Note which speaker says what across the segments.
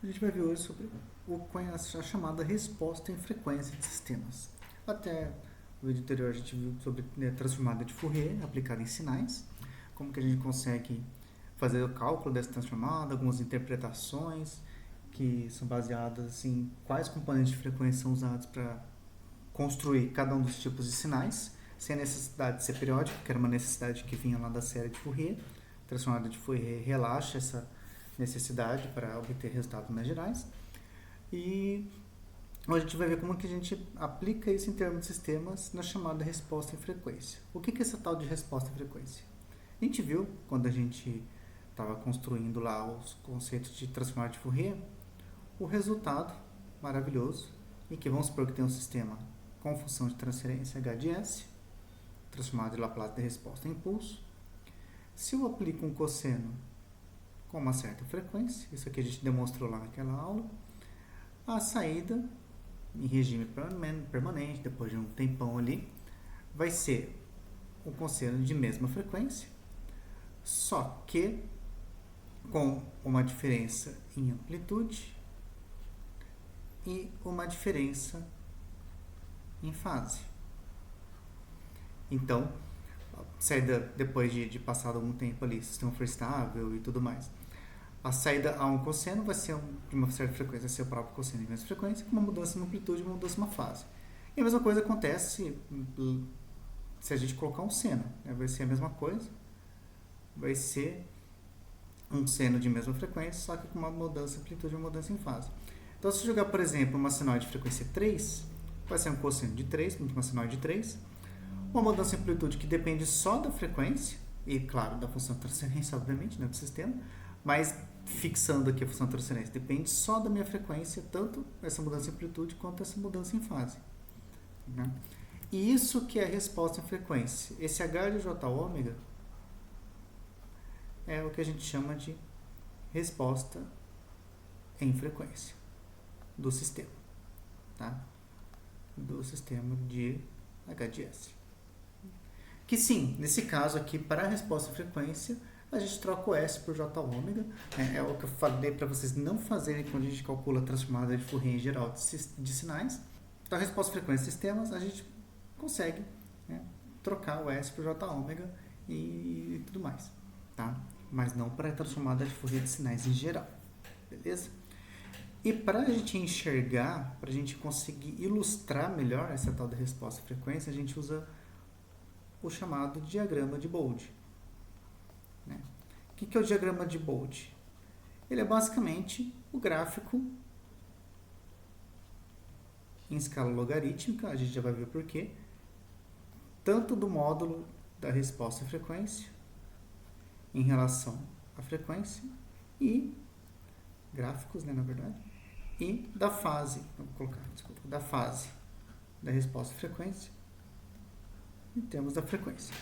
Speaker 1: A gente vai ver hoje sobre a chamada resposta em frequência de sistemas. Até o vídeo anterior a gente viu sobre transformada de Fourier aplicada em sinais, como que a gente consegue fazer o cálculo dessa transformada, algumas interpretações que são baseadas em quais componentes de frequência são usados para construir cada um dos tipos de sinais, sem a necessidade de ser periódico, que era uma necessidade que vinha lá da série de Fourier. A transformada de Fourier relaxa essa necessidade para obter resultados mais gerais. E hoje a gente vai ver como que a gente aplica isso em termos de sistemas na chamada resposta em frequência. O que é essa tal de resposta em frequência? A gente viu, quando a gente estava construindo lá os conceitos de transformada de Fourier, o resultado maravilhoso, em que vamos supor que tem um sistema com função de transferência h de s, transformada de Laplace de resposta em impulso. Se eu aplico um cosseno com uma certa frequência, isso aqui a gente demonstrou lá naquela aula, a saída em regime permanente, depois de um tempão ali, vai ser um cosseno de mesma frequência, só que com uma diferença em amplitude e uma diferença em fase. Então, saída depois de passado algum tempo ali, o sistema for estável e tudo mais, a saída a um cosseno vai ser de uma certa frequência, vai ser o próprio cosseno de mesma frequência, com uma mudança em amplitude e uma mudança em uma fase. E a mesma coisa acontece se a gente colocar um seno, né? Vai ser a mesma coisa, vai ser um seno de mesma frequência, só que com uma mudança em amplitude e uma mudança em fase. Então, se eu jogar, por exemplo, uma senoide de frequência 3, vai ser um cosseno de 3, uma senoide de 3, uma mudança em amplitude que depende só da frequência, e claro, da função de transferência, obviamente, né, do sistema, mas fixando aqui a função de transferência, depende só da minha frequência, tanto essa mudança em amplitude quanto essa mudança em fase. Né? E isso que é a resposta em frequência. Esse H de J ômega é o que a gente chama de resposta em frequência do sistema, tá? Do sistema de H de S. Que sim, nesse caso aqui, para a resposta em frequência, a gente troca o S por J ômega. É o que eu falei para vocês não fazerem quando a gente calcula a transformada de Fourier em geral de sinais. Então, a resposta em frequência de sistemas, a gente consegue, né, trocar o S por J ômega e tudo mais, tá? Mas não para a transformada de Fourier de sinais em geral, beleza? E para a gente enxergar, para a gente conseguir ilustrar melhor essa tal da resposta em frequência, a gente usa o chamado diagrama de Bode. Né? O que é o diagrama de Bode? Ele é basicamente o gráfico em escala logarítmica, a gente já vai ver por quê, tanto do módulo da resposta à frequência em relação à frequência e gráficos, né, na verdade, e da fase, vamos colocar, desculpa, da fase da resposta à frequência em termos da frequência.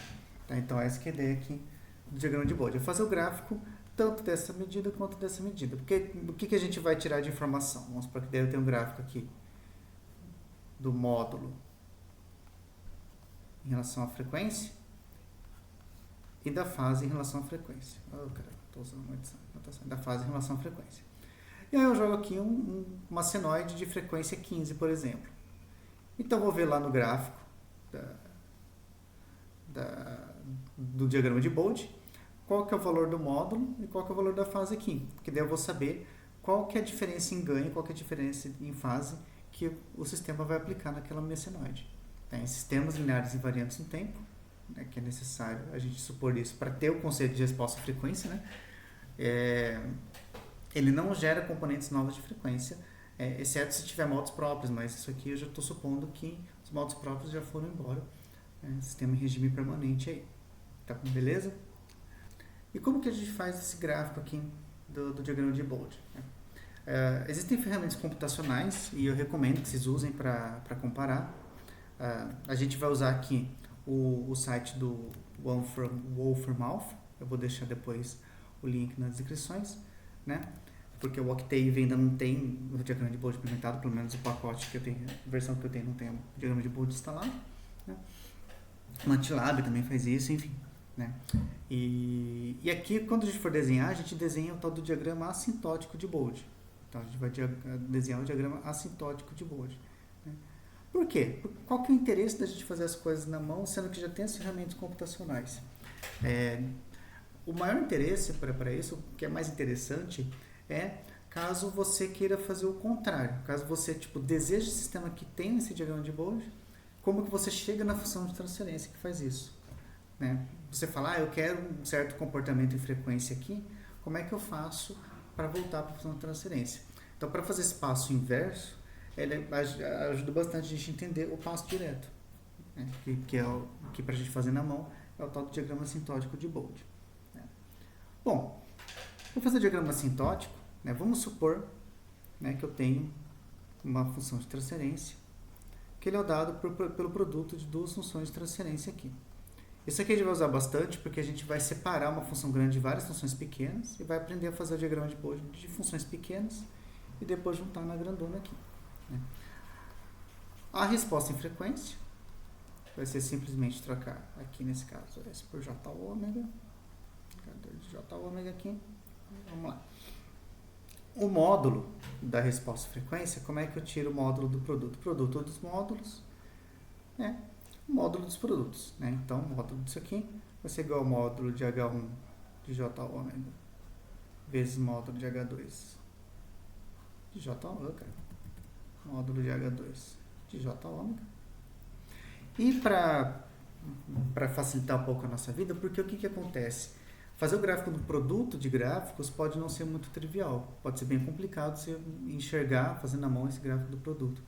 Speaker 1: Tá? Então, essa que é a ideia aqui do diagrama de Bode. É fazer o gráfico tanto dessa medida quanto dessa medida. Porque o que a gente vai tirar de informação? Vamos supor que daí eu tenho um gráfico aqui do módulo em relação à frequência e da fase em relação à frequência. Oh, caramba, estou usando uma anotação. Da fase em relação à frequência. E aí eu jogo aqui uma senoide de frequência 15, por exemplo. Então, vou ver lá no gráfico do diagrama de Bode qual que é o valor do módulo e qual que é o valor da fase aqui. Porque daí eu vou saber qual que é a diferença em ganho, qual que é a diferença em fase que o sistema vai aplicar naquela minha senoide. Em sistemas lineares invariantes no tempo, né, que é necessário a gente supor isso para ter o conceito de resposta à frequência, né? Ele não gera componentes novos de frequência, exceto se tiver modos próprios, mas isso aqui eu já estou supondo que os modos próprios já foram embora. Sistema em regime permanente aí. Tá com beleza? E como que a gente faz esse gráfico aqui do diagrama de Bode? Existem ferramentas computacionais e eu recomendo que vocês usem para comparar. A gente vai usar aqui o site do Wolfram-Alpha. Eu vou deixar depois o link nas descrições, né? Porque o Octave ainda não tem o diagrama de Bode implementado, pelo menos o pacote que eu tenho, a versão que eu tenho não tem o diagrama de Bode instalado, né? O MATLAB também faz isso, enfim. Né? E aqui, quando a gente for desenhar, a gente desenha o tal do diagrama assintótico de Bode. Então a gente vai desenhar o diagrama assintótico de Bode. Né? Por quê? Qual que é o interesse da gente fazer as coisas na mão, sendo que já tem as ferramentas computacionais? O maior interesse para isso, o que é mais interessante, é caso você queira fazer o contrário. Caso você deseje um sistema que tem esse diagrama de Bode, como que você chega na função de transferência que faz isso? Né? Você fala, eu quero um certo comportamento e frequência aqui, como é que eu faço para voltar para a função de transferência? Então, para fazer esse passo inverso, ele ajuda bastante a gente entender o passo direto, né? que é o que para a gente fazer na mão é o tal do diagrama assintótico de Bode. Né? Bom, para fazer o diagrama assintótico, né, vamos supor, né, que eu tenho uma função de transferência, que ele é dado pelo produto de duas funções de transferência aqui. Isso aqui a gente vai usar bastante porque a gente vai separar uma função grande de várias funções pequenas e vai aprender a fazer o diagrama de Bode de funções pequenas e depois juntar na grandona aqui. Né? A resposta em frequência vai ser simplesmente trocar aqui nesse caso S por J ômega, J ômega aqui. Vamos lá. O módulo da resposta frequência, como é que eu tiro o módulo do produto? Produto dos módulos, né? O módulo dos produtos, né? Então, o módulo disso aqui vai ser igual ao módulo de H1 de J ômega vezes módulo de H2 de J ômega, módulo de H2 de J ômega. E para facilitar um pouco a nossa vida, porque o que acontece? Fazer o gráfico do produto de gráficos pode não ser muito trivial, pode ser bem complicado você enxergar, fazendo na mão esse gráfico do produto.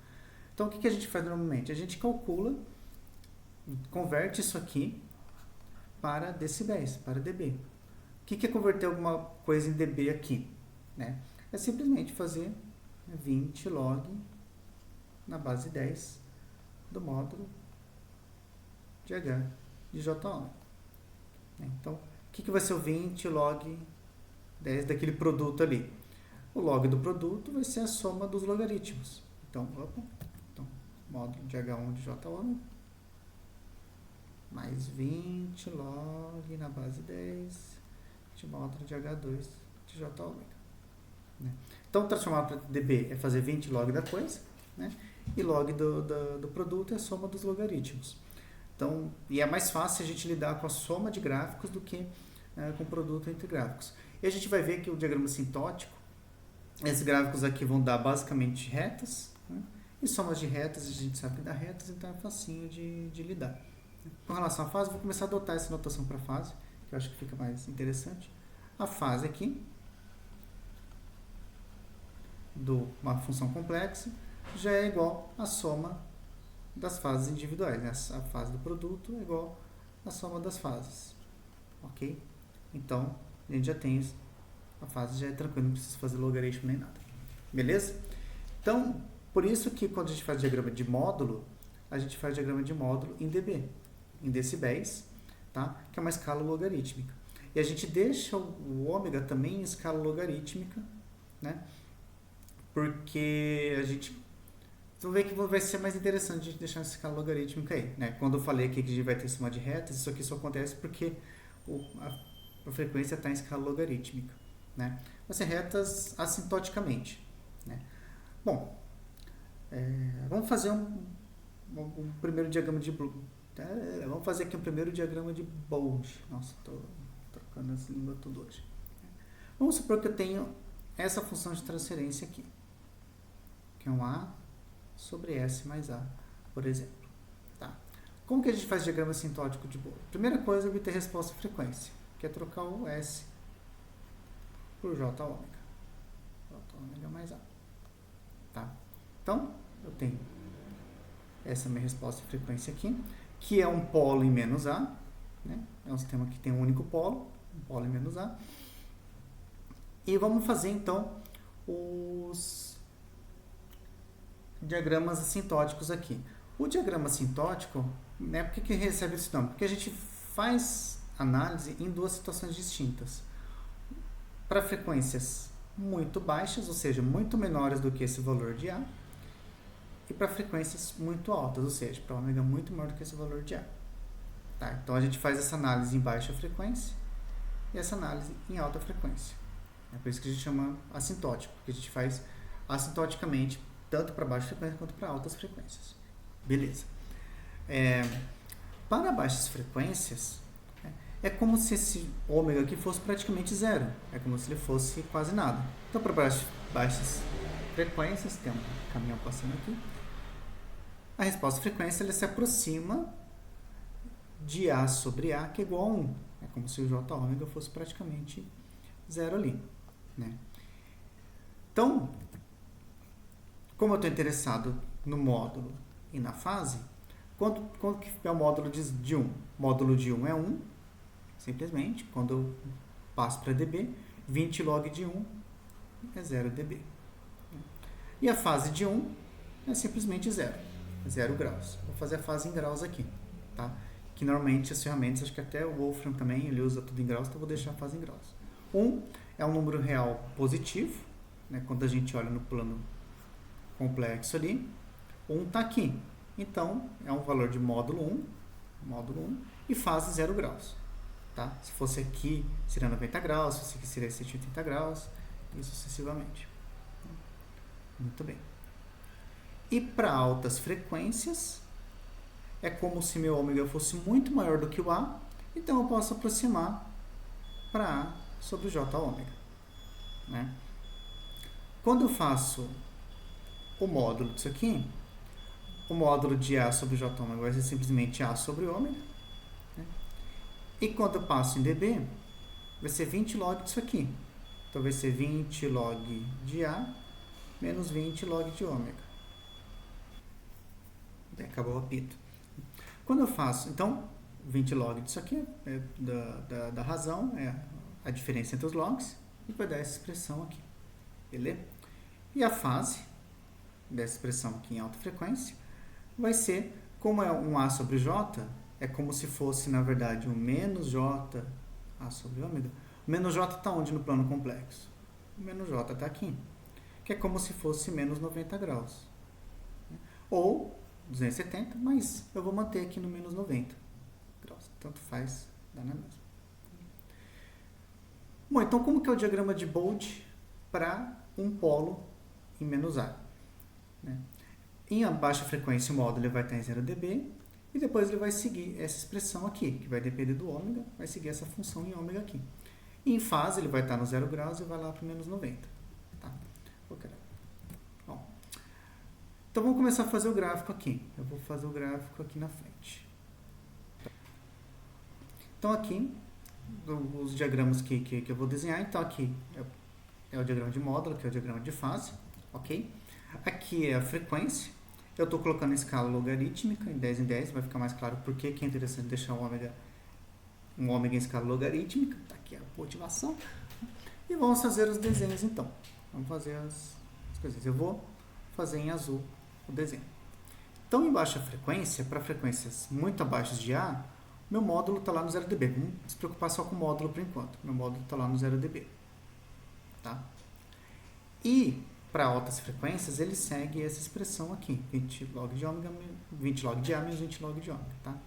Speaker 1: Então, o que a gente faz normalmente? A gente calcula, converte isso aqui para decibéis, para dB. O que é converter alguma coisa em dB aqui? Né? É simplesmente fazer 20 log na base 10 do módulo de H de J ômega. Então, o que vai ser o 20 log 10 daquele produto ali? O log do produto vai ser a soma dos logaritmos. Então, módulo de H1 de J ômega mais 20 log na base 10 de módulo de H2 de J ômega. Né? Então, transformar para dB é fazer 20 log da coisa, né? E log do produto é a soma dos logaritmos. Então, e é mais fácil a gente lidar com a soma de gráficos do que com o produto entre gráficos. E a gente vai ver que o diagrama assintótico, esses gráficos aqui vão dar basicamente retas, né? E somas de retas, a gente sabe que dá retas, então é facinho de lidar. Com relação à fase, vou começar a adotar essa notação para fase, que eu acho que fica mais interessante. A fase aqui, de uma função complexa, já é igual à soma das fases individuais, né? A fase do produto é igual à soma das fases, ok? Então, a gente já tem isso, a fase já é tranquila, não precisa fazer logaritmo nem nada, beleza? Então, por isso que quando a gente faz diagrama de módulo, a gente faz diagrama de módulo em dB, em decibéis, tá? Que é uma escala logarítmica. E a gente deixa o ômega também em escala logarítmica, né? Porque a gente... Vocês vão ver que vai ser mais interessante a gente deixar essa escala logarítmica aí, né? Quando eu falei aqui que a gente vai ter soma de retas, isso aqui só acontece porque a frequência está em escala logarítmica, né? Vai ser retas assintoticamente, né? Bom, vamos fazer um primeiro diagrama de... vamos fazer aqui um primeiro diagrama de Bode. Nossa, estou trocando as línguas tudo hoje. Vamos supor que eu tenho essa função de transferência aqui, que é um A sobre S mais A, por exemplo. Tá? Como que a gente faz diagrama assintótico de Bode? Primeira coisa é obter resposta frequência, que é trocar o S por J ômega. J ômega mais A. Tá? Então, eu tenho essa minha resposta de frequência aqui, que é um polo em menos A, né? É um sistema que tem um único polo, um polo em menos A. E vamos fazer, então, os diagramas assintóticos aqui. O diagrama assintótico, né, por que recebe esse nome? Porque a gente faz análise em duas situações distintas. Para frequências muito baixas, ou seja, muito menores do que esse valor de A, e para frequências muito altas, ou seja, para ômega muito maior do que esse valor de A. Tá? Então, a gente faz essa análise em baixa frequência e essa análise em alta frequência. É por isso que a gente chama assintótico, porque a gente faz assintoticamente, tanto para baixas frequências quanto para altas frequências. Beleza. Para baixas frequências, é como se esse ômega aqui fosse praticamente zero. É como se ele fosse quase nada. Então, para baixas frequências, tem um caminhão passando aqui, a resposta frequência ele se aproxima de A sobre A, que é igual a 1. É como se o J ômega fosse praticamente zero ali. Né? Então, como eu estou interessado no módulo e na fase, quanto que é o módulo de 1? O módulo de 1 é 1, simplesmente. Quando eu passo para dB, 20 log de 1 é 0 dB. E a fase de 1 é simplesmente 0, 0 graus. Vou fazer a fase em graus aqui, tá? Que normalmente as ferramentas, acho que até o Wolfram também, ele usa tudo em graus, então eu vou deixar a fase em graus. 1 é um número real positivo, né? Quando a gente olha no plano complexo ali, 1 está aqui. Então, é um valor de módulo 1, e fase 0 graus. Tá? Se fosse aqui, seria 90 graus, se fosse aqui, seria 180 graus, e sucessivamente. Muito bem. E para altas frequências, é como se meu ômega fosse muito maior do que o A, então eu posso aproximar para A sobre o J ômega. Né? Quando eu faço o módulo disso aqui, o módulo de A sobre J ômega vai ser simplesmente A sobre ômega. Né? E quando eu passo em dB, vai ser 20 log disso aqui. Então vai ser 20 log de A menos 20 log de ômega. Acabou o apito. Quando eu faço, então, 20 log disso aqui é da razão, é a diferença entre os logs, e vai dar essa expressão aqui. Beleza? E a fase dessa expressão aqui em alta frequência vai ser, como é um A sobre J, é como se fosse, na verdade, um menos J A sobre ômega. O menos J está onde no plano complexo? O menos J está aqui, que é como se fosse menos 90 graus. Ou 270, mas eu vou manter aqui no menos 90 graus. Tanto faz, dá na mesma. Bom, então como que é o diagrama de Bode para um polo em menos A? Né? Em baixa frequência, o módulo ele vai estar em 0 dB, e depois ele vai seguir essa expressão aqui, que vai depender do ômega, vai seguir essa função em ômega aqui. E em fase, ele vai estar no 0 graus e vai lá para menos 90. Tá? Bom, então vamos começar a fazer o gráfico aqui. Eu vou fazer o gráfico aqui na frente. Então aqui, os diagramas que eu vou desenhar, então aqui é o diagrama de módulo, que é o diagrama de fase, ok? Aqui é a frequência. Eu estou colocando a escala logarítmica em 10 em 10, vai ficar mais claro porque que é interessante deixar um ômega em escala logarítmica. Tá aqui a motivação. E vamos fazer os desenhos então. Vamos fazer as coisas. Eu vou fazer em azul o desenho. Então, em baixa frequência, para frequências muito abaixo de A, meu módulo está lá no 0 dB. Vamos se preocupar só com o módulo por enquanto. Meu módulo está lá no 0 dB. Tá? E para altas frequências, ele segue essa expressão aqui, 20 log de ômega, 20 log de A menos 20 log de ômega, tá?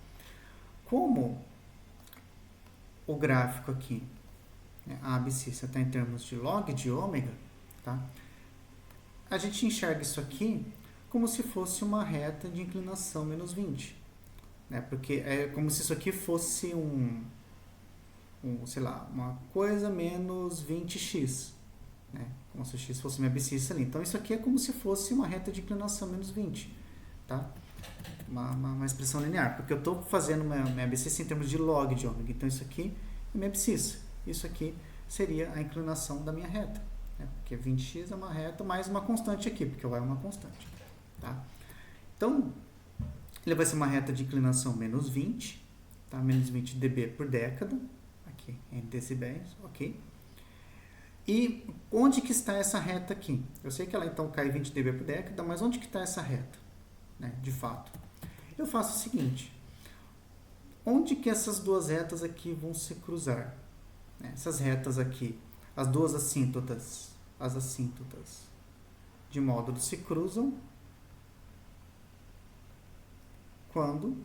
Speaker 1: Como o gráfico aqui, né, a abscissa está em termos de log de ômega, tá? A gente enxerga isso aqui como se fosse uma reta de inclinação menos 20, né? Porque é como se isso aqui fosse sei lá, uma coisa menos 20x, né? Como se o x fosse uma abscissa ali. Então, isso aqui é como se fosse uma reta de inclinação menos 20. Tá? Uma expressão linear. Porque eu estou fazendo minha abscissa em termos de log de ômega. Então, isso aqui é minha abscissa. Isso aqui seria a inclinação da minha reta. Né? Porque 20x é uma reta mais uma constante aqui, porque o y é uma constante. Tá? Então, ele vai ser uma reta de inclinação menos 20. Tá? Menos 20 dB por década. Aqui, em decibéis. Ok? E onde que está essa reta aqui? Eu sei que ela então cai 20 dB por década, mas onde que está essa reta? Né, de fato. Eu faço o seguinte. Onde que essas duas retas aqui vão se cruzar? Né, essas retas aqui, as duas assíntotas, as assíntotas de módulo se cruzam quando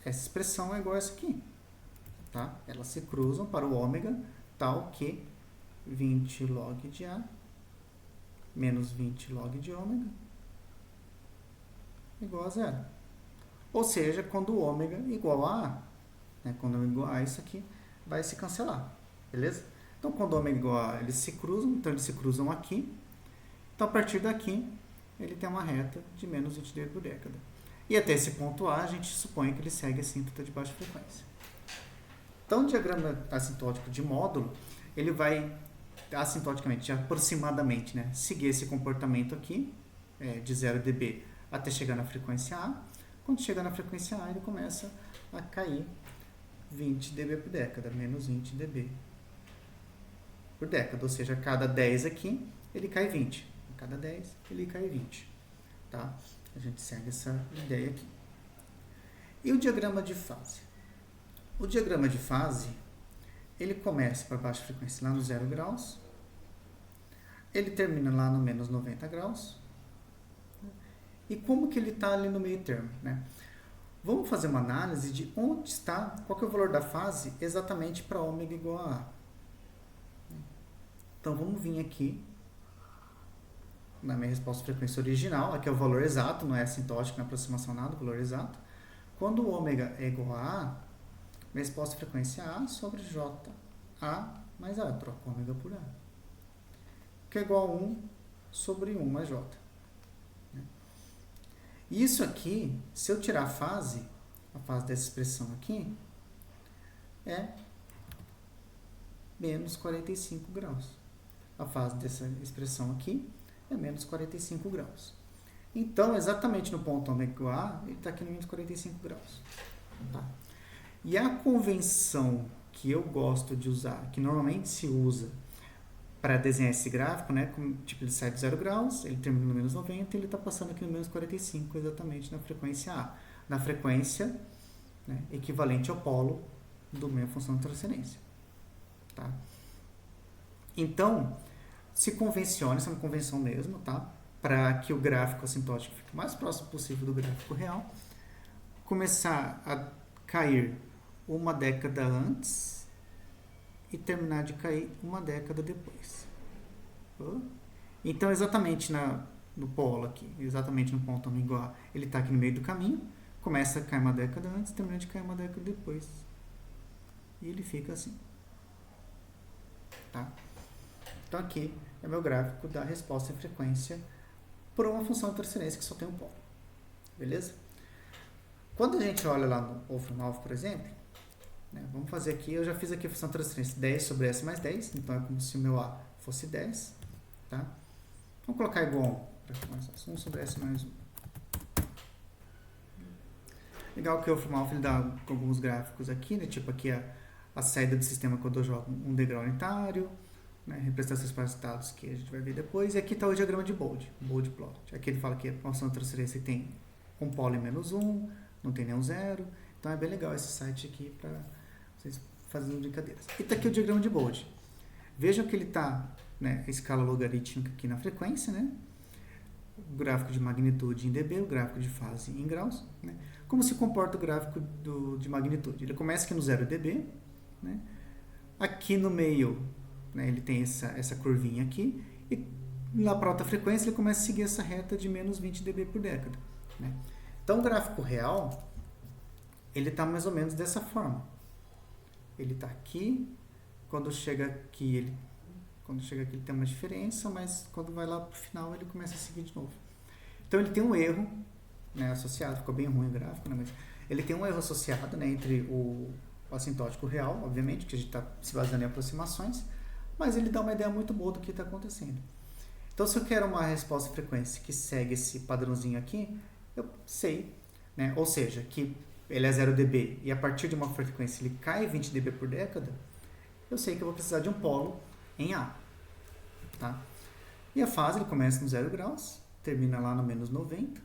Speaker 1: essa expressão é igual a essa aqui. Tá? Elas se cruzam para o ômega tal que 20 log de A menos 20 log de ômega igual a zero. Ou seja, quando o ômega igual a A, né, quando ômega igual a isso aqui, vai se cancelar, beleza? Então, quando o ômega igual a A, eles se cruzam, então eles se cruzam aqui. Então, a partir daqui, ele tem uma reta de menos 20 dB por década. E até esse ponto A, a gente supõe que ele segue assíntota de baixa frequência. Então, o diagrama assintótico de módulo, ele vai assintoticamente, aproximadamente, né, seguir esse comportamento aqui, de 0 dB até chegar na frequência A. Quando chega na frequência A, ele começa a cair 20 dB por década, menos 20 dB por década. Ou seja, a cada 10 aqui, ele cai 20. A cada 10, ele cai 20. Tá? A gente segue essa ideia aqui. E o diagrama de fase? O diagrama de fase, ele começa para baixa frequência lá no 0 graus, ele termina lá no menos 90 graus. E como que ele está ali no meio termo, né? Vamos fazer uma análise de onde está, qual que é o valor da fase exatamente para ômega igual a A. Então, vamos vir aqui na minha resposta de frequência original, aqui é o valor exato, não é assintótico, não é aproximação nada, o valor exato. Quando o ômega é igual a A, minha resposta de frequência é A sobre J, A mais A, troca ômega por A, que é igual a 1 sobre 1 mais J. Isso aqui, se eu tirar a fase dessa expressão aqui, é menos 45 graus. A fase dessa expressão aqui é menos 45 graus. Então, exatamente no ponto ômega igual a A, ele está aqui no menos 45 graus. Tá? E a convenção que eu gosto de usar, que normalmente se usa para desenhar esse gráfico, né, como, tipo, ele sai de 0 graus, ele termina no menos 90 e ele está passando aqui no menos 45, exatamente na frequência A. Na frequência, né, equivalente ao polo do minha função de transcendência. Tá? Então, se convencione, isso é uma convenção mesmo, tá? Para que o gráfico assintótico fique o mais próximo possível do gráfico real, começar a cair uma década antes e terminar de cair uma década depois. Então, exatamente no polo aqui, exatamente no ponto ômega igual a, ele está aqui no meio do caminho, começa a cair uma década antes, termina de cair uma década depois. E ele fica assim. Tá? Então, aqui é meu gráfico da resposta em frequência por uma função de transcendência que só tem um polo. Beleza? Quando a gente olha lá no Wolfram Alpha, por exemplo, né, vamos fazer aqui, eu já fiz aqui a função de transferência 10 sobre S mais 10, então é como se o meu A fosse 10, tá? Vamos colocar igual a 1, para começar, 1 sobre S mais 1. Legal que o Wolfram Alpha ele dá alguns gráficos aqui, né, tipo aqui a saída do sistema quando eu jogo um degrau unitário, né, representações para estados que a gente vai ver depois, e aqui está o diagrama de Bode plot. Aqui ele fala que a função de transferência tem um polo em menos 1, não tem nenhum zero, então é bem legal esse site aqui para vocês fazendo brincadeiras. E está aqui o diagrama de Bode. Vejam que ele está, né, a escala logarítmica aqui na frequência, né? O gráfico de magnitude em dB, o gráfico de fase em graus. Né? Como se comporta o gráfico de magnitude? Ele começa aqui no 0 dB, né? Aqui no meio, né, ele tem essa curvinha aqui, e lá para alta frequência ele começa a seguir essa reta de menos 20 dB por década. Né? Então o gráfico real, ele está mais ou menos dessa forma. Ele está aqui, quando chega aqui ele tem uma diferença, mas quando vai lá para o final ele começa a seguir de novo. Então ele tem um erro, né, associado, ficou bem ruim o gráfico, né, mas ele tem um erro associado, né, entre o assintótico real, obviamente, que a gente está se baseando em aproximações, mas ele dá uma ideia muito boa do que está acontecendo. Então se eu quero uma resposta de frequência que segue esse padrãozinho aqui, eu sei, né, ou seja, que ele é 0 dB e a partir de uma frequência ele cai 20 dB por década, eu sei que eu vou precisar de um polo em A. Tá? E a fase ele começa no 0 graus, termina lá no menos 90,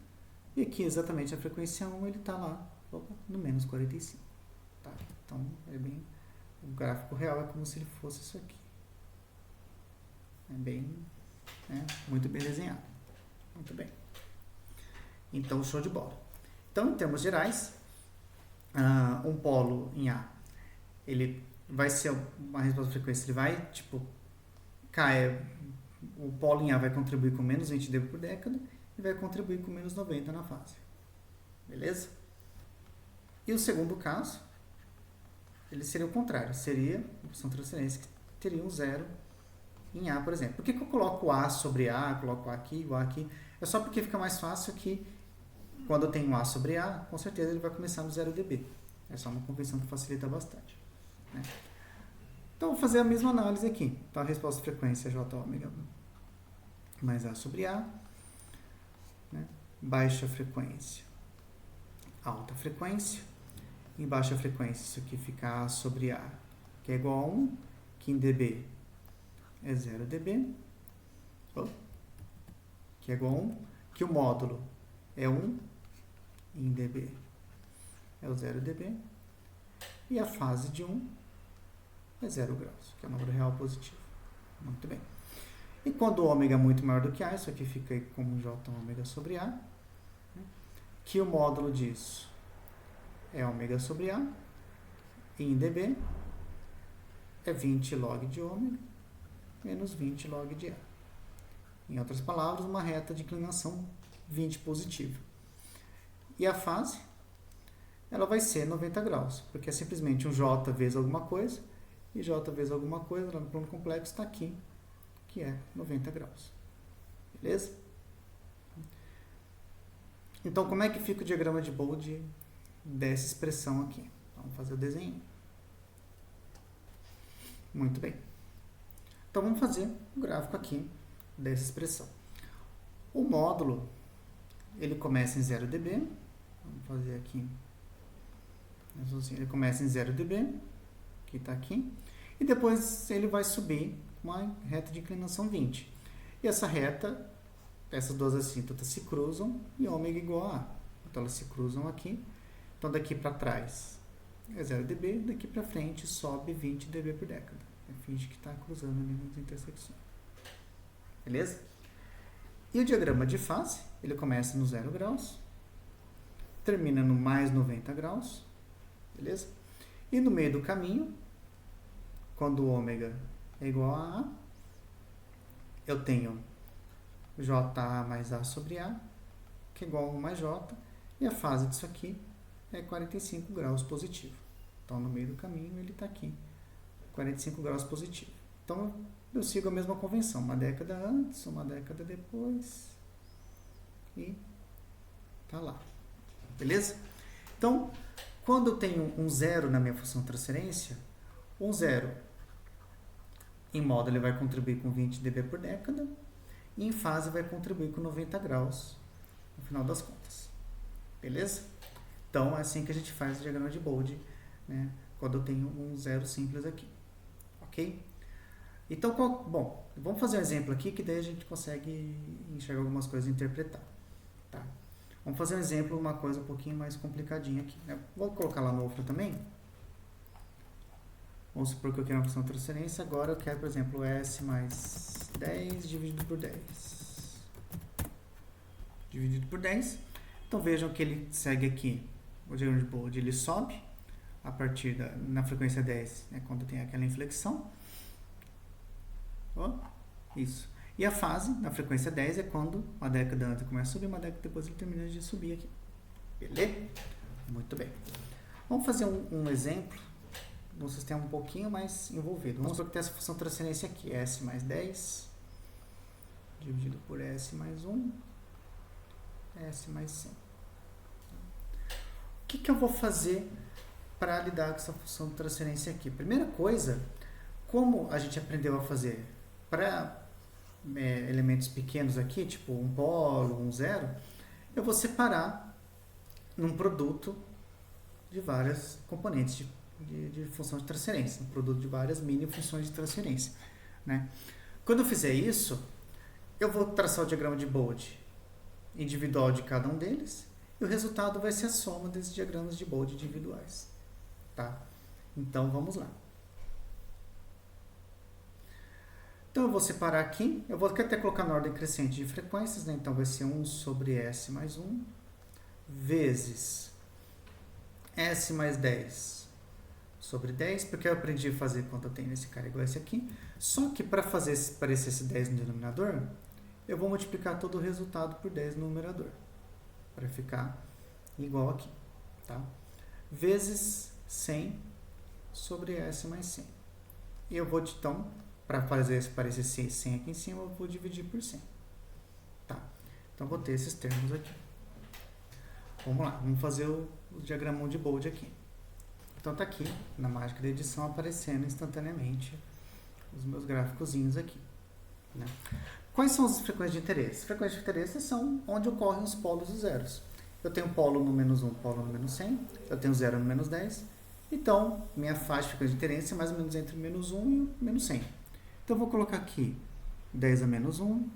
Speaker 1: e aqui exatamente a frequência 1 ele está lá no menos 45. Tá? Então é bem, o gráfico real é como se ele fosse isso aqui. É bem, né, muito bem desenhado. Muito bem. Então show de bola. Então em termos gerais, um polo em A, ele vai ser uma resposta de frequência, ele vai, tipo, o polo em A vai contribuir com menos 20 dB por década e vai contribuir com menos 90 na fase. Beleza? E o segundo caso, ele seria o contrário. Seria a função de transferência que teria um zero em A, por exemplo. Por que eu coloco A sobre A, coloco A aqui, o A aqui? É só porque fica mais fácil que quando eu tenho A sobre A, com certeza ele vai começar no 0 dB. É só uma convenção que facilita bastante. Né? Então, vou fazer a mesma análise aqui. Então, a resposta de frequência é J ômega mais A sobre A. Né? Baixa frequência, alta frequência. Em baixa frequência, isso aqui fica A sobre A, que é igual a 1, que em dB é 0 dB, que é igual a 1, que o módulo é 1, em dB é o 0 dB, e a fase de 1 é 0 graus, que é o número real positivo. Muito bem. E quando o ômega é muito maior do que A, isso aqui fica como J ômega sobre A, né? Que o módulo disso é ômega sobre A, e em dB é 20 log de ômega menos 20 log de A. Em outras palavras, uma reta de inclinação 20 positiva. E a fase, ela vai ser 90 graus, porque é simplesmente um J vezes alguma coisa, e J vezes alguma coisa, lá no plano complexo, está aqui, que é 90 graus. Beleza? Então, como é que fica o diagrama de Bode dessa expressão aqui? Vamos fazer o desenho. Muito bem. Então, vamos fazer um gráfico aqui dessa expressão. O módulo, ele começa em 0 dB. Vamos fazer aqui. Ele começa em 0 dB, que está aqui. E depois ele vai subir uma reta de inclinação 20. E essa reta, essas duas assíntotas se cruzam e ômega igual a A. Então, elas se cruzam aqui. Então, daqui para trás é 0 dB, daqui para frente sobe 20 dB por década. Finge que está cruzando ali nas intersecções. Beleza? E o diagrama de fase, ele começa no 0 graus, termina no mais 90 graus, beleza? E no meio do caminho, quando o ômega é igual a A, eu tenho JA mais A sobre A, que é igual a 1 mais J, e a fase disso aqui é 45 graus positivo. Então, no meio do caminho, ele está aqui, 45 graus positivo. Então, eu sigo a mesma convenção, uma década antes, uma década depois, e tá lá. Beleza? Então, quando eu tenho um zero na minha função de transferência, um zero em módulo ele vai contribuir com 20 dB por década, e em fase vai contribuir com 90 graus, no final das contas. Beleza? Então, é assim que a gente faz o diagrama de Bode, né, quando eu tenho um zero simples aqui. Ok? Então, bom, vamos fazer um exemplo aqui que daí a gente consegue enxergar algumas coisas e interpretar. Tá? Vamos fazer um exemplo, uma coisa um pouquinho mais complicadinha aqui. Né? Vou colocar lá no outro também. Vamos supor que eu quero uma função de transferência. Agora eu quero, por exemplo, S mais 10 dividido por 10. Dividido por 10. Então, vejam que ele segue aqui. O diagrama de Bode, ele sobe a partir na frequência 10, né, quando tem aquela inflexão. Isso. E a fase, na frequência 10, é quando uma década antes começa a subir, uma década depois ele termina de subir aqui. Beleza? Muito bem. Vamos fazer um exemplo de um sistema um pouquinho mais envolvido. Vamos supor que tem essa função de transferência aqui, S mais 10, dividido por S mais 1, S mais 100. O que eu vou fazer para lidar com essa função de transferência aqui? Primeira coisa, como a gente aprendeu a fazer para elementos pequenos aqui, tipo um polo, um zero, eu vou separar num produto de várias componentes de função de transferência, um produto de várias mini funções de transferência. Né? Quando eu fizer isso, eu vou traçar o diagrama de Bode individual de cada um deles, e o resultado vai ser a soma desses diagramas de Bode individuais. Tá? Então, vamos lá. Então, eu vou separar aqui. Eu vou até colocar na ordem crescente de frequências. Né? Então, vai ser 1 sobre S mais 1 vezes S mais 10 sobre 10, porque eu aprendi a fazer quando eu tenho esse cara igual a esse aqui. Só que para fazer parecer esse 10 no denominador, eu vou multiplicar todo o resultado por 10 no numerador, para ficar igual aqui, tá? Vezes 100 sobre S mais 100. E eu vou, então, para fazer esse parecer 100 aqui em cima, eu vou dividir por 100. Tá? Então, vou ter esses termos aqui. Vamos lá, vamos fazer o diagramão de Bode aqui. Então, tá aqui, na mágica da edição, aparecendo instantaneamente os meus gráficozinhos aqui, né? Quais são as frequências de interesse? Frequências de interesse são onde ocorrem os polos dos zeros. Eu tenho polo no menos 1, polo no menos 100, eu tenho 0 no menos 10, então minha faixa de frequência de interesse é mais ou menos entre menos 1 e menos 100. Então eu vou colocar aqui 10 a menos 1,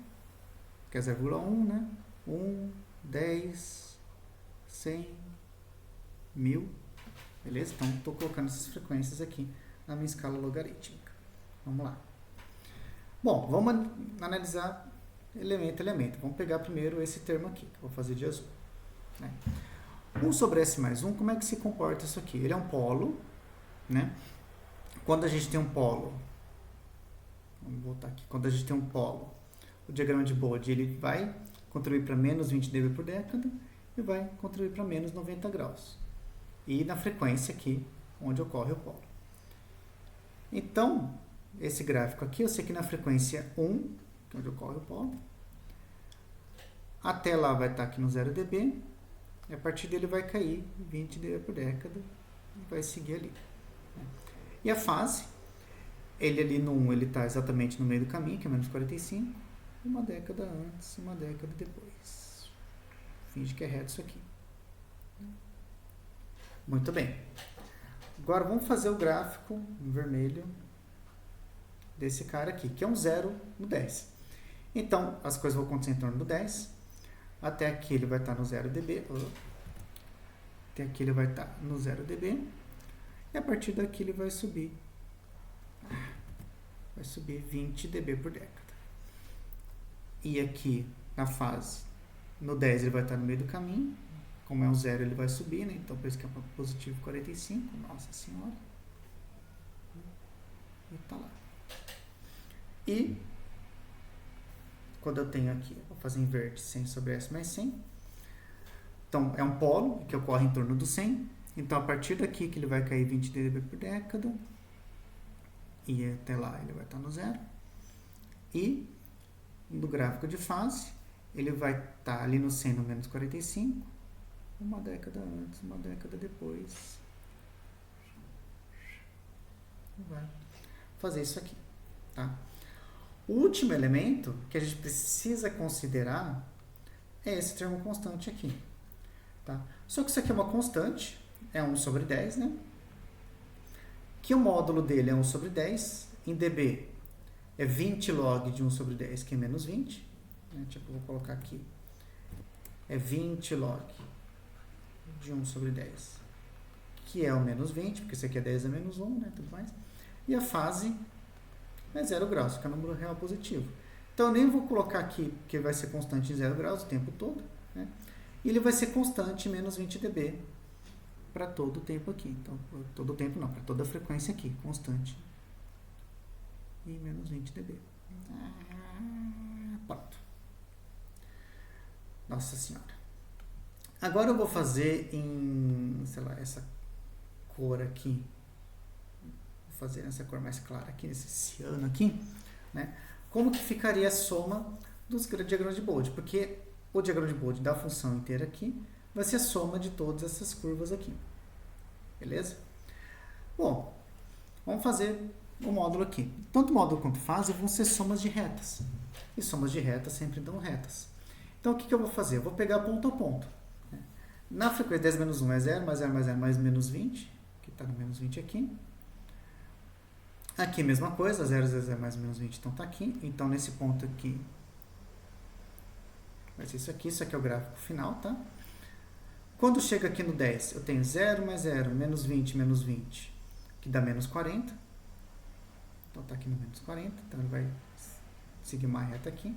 Speaker 1: que é 0,1, né? 1, 10, 100, 1000, beleza? Então estou colocando essas frequências aqui na minha escala logarítmica. Vamos lá. Bom, vamos analisar elemento a elemento. Vamos pegar primeiro esse termo aqui, que eu vou fazer de azul, né? 1 sobre S mais 1, como é que se comporta isso aqui? Ele é um polo, né? Quando a gente tem um polo, vamos voltar aqui, quando a gente tem um polo, o diagrama de Bode, ele vai contribuir para menos 20 dB por década e vai contribuir para menos 90 graus. E na frequência aqui, onde ocorre o polo. Então, esse gráfico aqui, eu sei que na frequência 1, que é onde ocorre o polo, até lá vai estar aqui no 0 dB, e a partir dele vai cair 20 dB por década e vai seguir ali. E a fase, ele ali no 1, ele está exatamente no meio do caminho, que é menos 45, uma década antes e uma década depois. Finge que é reto isso aqui. Muito bem. Agora vamos fazer o gráfico em vermelho desse cara aqui, que é um 0 no 10. Então, as coisas vão acontecer em torno do 10. Até aqui ele vai estar no 0 dB. Até aqui ele vai estar no 0 dB. E a partir daqui ele vai subir. Vai subir 20 dB por década. E aqui na fase, no 10 ele vai estar no meio do caminho. Como é um 0 ele vai subir, né? Então por isso que é positivo 45. Nossa Senhora. E tá lá. E quando eu tenho aqui, vou fazer em verde 100 sobre S mais 100. Então, é um polo que ocorre em torno do 100. Então, a partir daqui que ele vai cair 20 dB por década. E até lá ele vai estar no 0. E no gráfico de fase, ele vai estar ali no 100 no menos 45. Uma década antes, uma década depois. Vai fazer isso aqui, tá? O último elemento que a gente precisa considerar é esse termo constante aqui, tá? Só que isso aqui é uma constante, é 1 sobre 10, né? Que o módulo dele é 1 sobre 10, em dB é 20 log de 1 sobre 10, que é menos 20, né? Tipo, eu vou colocar aqui, é 20 log de 1 sobre 10, que é o menos 20, porque isso aqui é 10 a menos 1, né? Tudo mais. E a fase é 0 graus, que é um número real positivo. Então, eu nem vou colocar aqui que vai ser constante em 0 graus o tempo todo, né? E ele vai ser constante em menos 20 dB para todo o tempo aqui. Então, todo o tempo não, para toda a frequência aqui, constante em menos 20 dB. Pronto. Nossa Senhora. Agora eu vou fazer em, sei lá, essa cor aqui. Fazer essa cor mais clara aqui, esse ciano aqui, né? Como que ficaria a soma dos diagramas de Bode? Porque o diagrama de Bode da função inteira aqui vai ser a soma de todas essas curvas aqui. Beleza? Bom, vamos fazer o módulo aqui. Tanto o módulo quanto fase vão ser somas de retas. E somas de retas sempre dão retas. Então, o que eu vou fazer? Eu vou pegar ponto a ponto, né? Na frequência 10 menos 1 é 0, mais 0, mais 0, mais menos 20, que está no menos 20 aqui. Aqui, mesma coisa, 0, 0, 0, mais menos 20, então está aqui. Então, nesse ponto aqui, vai ser isso aqui é o gráfico final, tá? Quando chega aqui no 10, eu tenho 0 mais 0, menos 20, que dá menos 40. Então, está aqui no menos 40, então ele vai seguir uma reta aqui.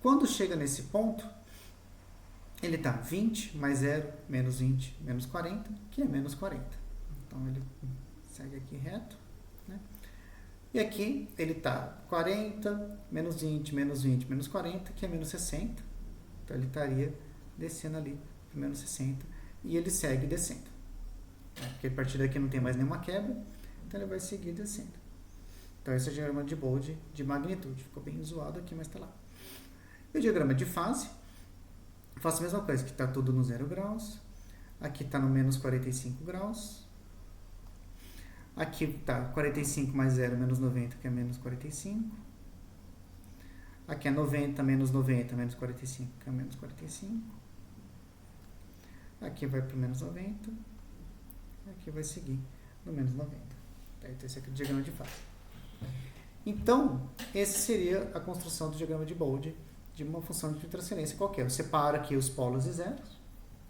Speaker 1: Quando chega nesse ponto, ele está 20 mais 0, menos 20, menos 40, que é menos 40. Então, ele segue aqui reto, né? E aqui ele está 40, menos 20, menos 20, menos 40, que é menos 60. Então ele estaria descendo ali para menos 60 e ele segue descendo. Porque a partir daqui não tem mais nenhuma quebra, então ele vai seguir descendo. Então esse é o diagrama de Bode de magnitude. Ficou bem zoado aqui, mas está lá. E o diagrama de fase, faço a mesma coisa, que está tudo no 0 graus. Aqui está no menos 45 graus. Aqui está 45 mais 0, menos 90, que é menos 45. Aqui é 90 menos 90, menos 45, que é menos 45. Aqui vai para o menos 90. Aqui vai seguir no menos 90. Então, esse aqui é o diagrama de fase. Então, esse seria a construção do diagrama de Bode de uma função de transferência qualquer. Eu separo aqui os polos e zeros.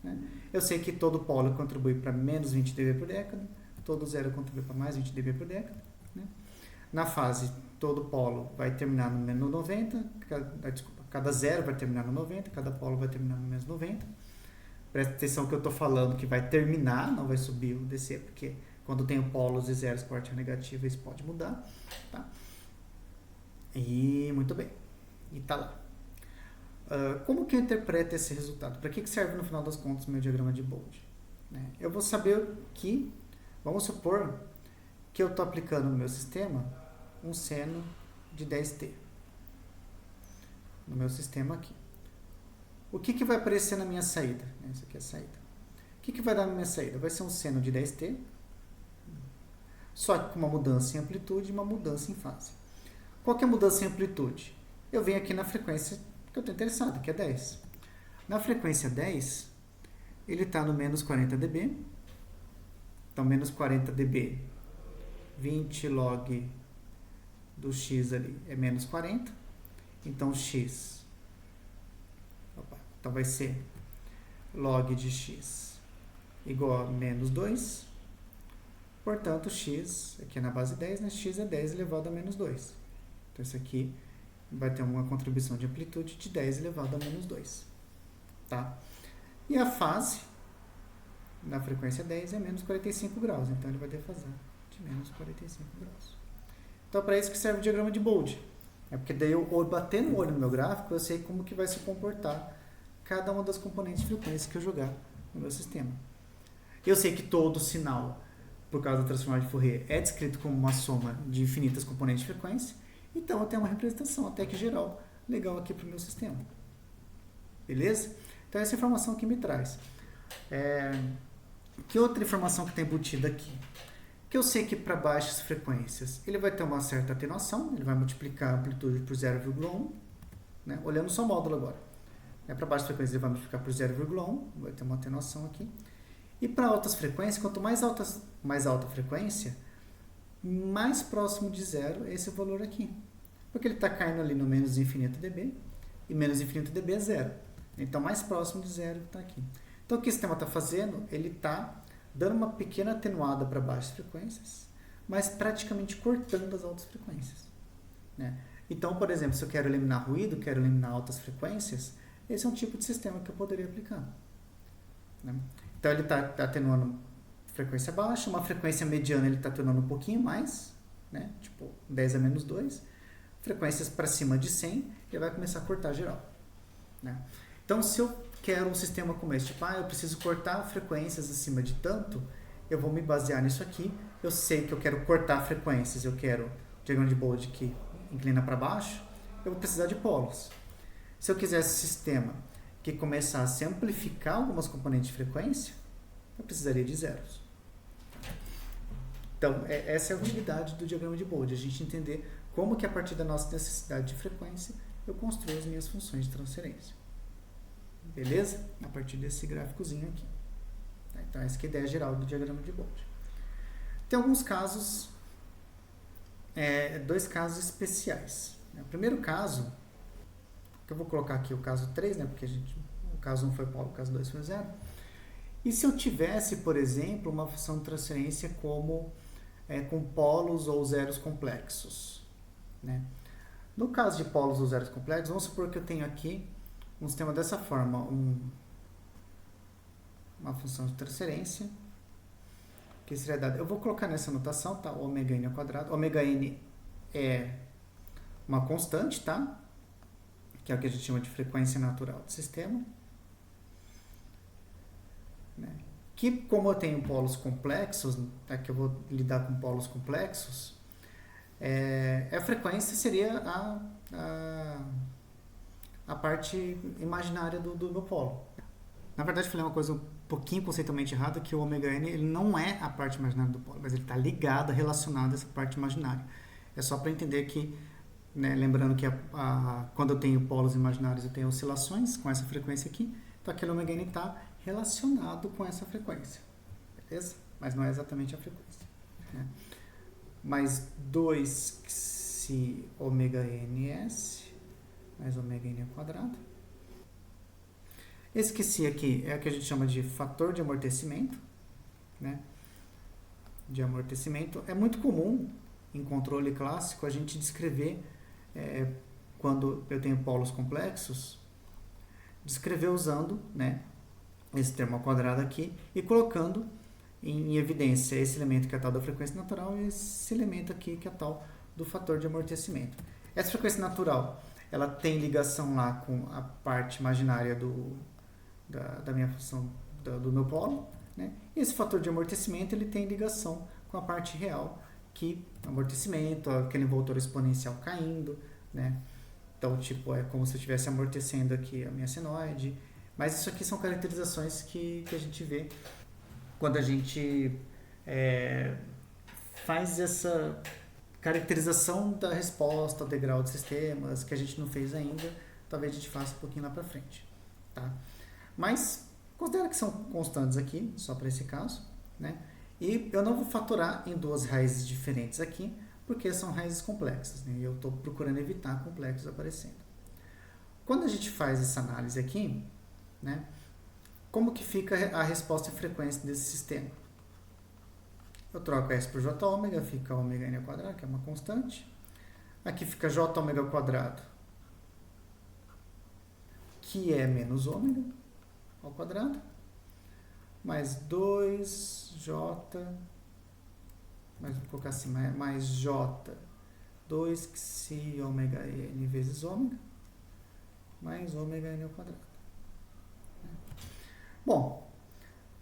Speaker 1: Né? Eu sei que todo polo contribui para menos 20 dB por década. Todo zero contribui para mais 20 dB por década. Né? Na fase, todo polo vai terminar no menos 90, cada zero vai terminar no 90, cada polo vai terminar no menos 90. Presta atenção que eu estou falando que vai terminar, não vai subir ou descer, porque quando tem polos e zeros com parte negativa, isso pode mudar. Tá? E muito bem. E tá lá. Como que eu interpreto esse resultado? Para que serve no final das contas o meu diagrama de Bode? Né? Eu vou saber que, vamos supor que eu estou aplicando no meu sistema um seno de 10t. No meu sistema aqui. O que vai aparecer na minha saída? Essa aqui é a saída. O que vai dar na minha saída? Vai ser um seno de 10t, só que com uma mudança em amplitude e uma mudança em fase. Qual que é a mudança em amplitude? Eu venho aqui na frequência que eu estou interessado, que é 10. Na frequência 10, ele está no menos 40 dB. Então, menos 40 dB, 20 log do x ali é menos 40. Então, x, então vai ser log de x igual a menos 2. Portanto, x, aqui é na base 10, né? X é 10 elevado a menos 2. Então, isso aqui vai ter uma contribuição de amplitude de 10 elevado a menos 2. Tá? E a fase, na frequência 10, é menos 45 graus. Então, ele vai defasar de menos 45 graus. Então, para isso que serve o diagrama de Bode. É porque daí eu batendo o olho no meu gráfico, eu sei como que vai se comportar cada uma das componentes de frequência que eu jogar no meu sistema. Eu sei que todo sinal, por causa da transformada de Fourier, é descrito como uma soma de infinitas componentes de frequência. Então, eu tenho uma representação até que geral legal aqui para o meu sistema. Beleza? Então, essa informação que me traz. Que outra informação que está embutida aqui? Que eu sei que para baixas frequências ele vai ter uma certa atenuação, ele vai multiplicar a amplitude por 0,1, né? Olhando só o módulo agora. Para baixas frequências ele vai multiplicar por 0,1, vai ter uma atenuação aqui. E para altas frequências, quanto mais alta a frequência, mais próximo de zero é esse valor aqui. Porque ele está caindo ali no menos infinito dB, e menos infinito dB é zero. Então, mais próximo de zero está aqui. Então, o que o sistema está fazendo? Ele está dando uma pequena atenuada para baixas frequências, mas praticamente cortando as altas frequências. Né? Então, por exemplo, se eu quero eliminar ruído, quero eliminar altas frequências, esse é um tipo de sistema que eu poderia aplicar. Né? Então, ele está atenuando frequência baixa, uma frequência mediana ele está atenuando um pouquinho mais, né? Tipo 10 a menos 2. Frequências para cima de 100, ele vai começar a cortar geral. Né? Então, se eu quero um sistema como esse, tipo, eu preciso cortar frequências acima de tanto, eu vou me basear nisso aqui. Eu sei que eu quero cortar frequências, eu quero diagrama de Bode que inclina para baixo, eu vou precisar de polos. Se eu quisesse um sistema que começasse a amplificar algumas componentes de frequência, eu precisaria de zeros. Então, essa é a utilidade do diagrama de Bode, a gente entender como que a partir da nossa necessidade de frequência eu construo as minhas funções de transferência. Beleza? A partir desse gráficozinho aqui. Então, essa é a ideia geral do diagrama de Bode. Tem alguns casos, dois casos especiais. O primeiro caso, que eu vou colocar aqui o caso 3, né, porque o caso 1 foi polo, o caso 2 foi zero. E se eu tivesse, por exemplo, uma função de transferência como com polos ou zeros complexos? Né? No caso de polos ou zeros complexos, vamos supor que eu tenho aqui um sistema dessa forma, uma função de transferência que seria dado. Eu vou colocar nessa notação, tá? Ômega n ao quadrado. Ômega n é uma constante, tá? Que é o que a gente chama de frequência natural do sistema. Né? Que, como eu tenho polos complexos, tá? Que eu vou lidar com polos complexos, a frequência seria a parte imaginária do meu polo. Na verdade, eu falei uma coisa um pouquinho conceitualmente errada, que o ômega n ele não é a parte imaginária do polo, mas ele está ligado, relacionado a essa parte imaginária. É só para entender que, né, lembrando que quando eu tenho polos imaginários, eu tenho oscilações com essa frequência aqui, então aquele ômega n está relacionado com essa frequência, beleza? Mas não é exatamente a frequência. Né? Mais 2 se ômega ns mais ômega n ao quadrado. Esse que si aqui é o que a gente chama de fator de amortecimento, né? De amortecimento. É muito comum em controle clássico a gente descrever, quando eu tenho polos complexos, descrever usando, né, esse termo ao quadrado aqui e colocando em evidência esse elemento que é tal da frequência natural e esse elemento aqui que é tal do fator de amortecimento. Essa frequência natural, ela tem ligação lá com a parte imaginária da minha função, do meu polo, né? E esse fator de amortecimento ele tem ligação com a parte real, que amortecimento, aquele envoltor exponencial caindo, né? Então, tipo, é como se eu estivesse amortecendo aqui a minha senoide. Mas isso aqui são caracterizações que a gente vê quando a gente faz essa caracterização da resposta ao degrau de sistemas, que a gente não fez ainda, talvez a gente faça um pouquinho lá para frente, tá? Mas considera que são constantes aqui, só para esse caso, né? E eu não vou fatorar em duas raízes diferentes aqui, porque são raízes complexas, né? E eu estou procurando evitar complexos aparecendo. Quando a gente faz essa análise aqui, né? Como que fica a resposta e frequência desse sistema? Eu troco S por J ômega, fica ômega n ao quadrado, que é uma constante. Aqui fica J ômega ao quadrado, que é menos ômega ao quadrado, mais 2J, mas vou colocar assim, mais J, 2 si ômega n vezes ômega, mais ômega n ao quadrado. Bom,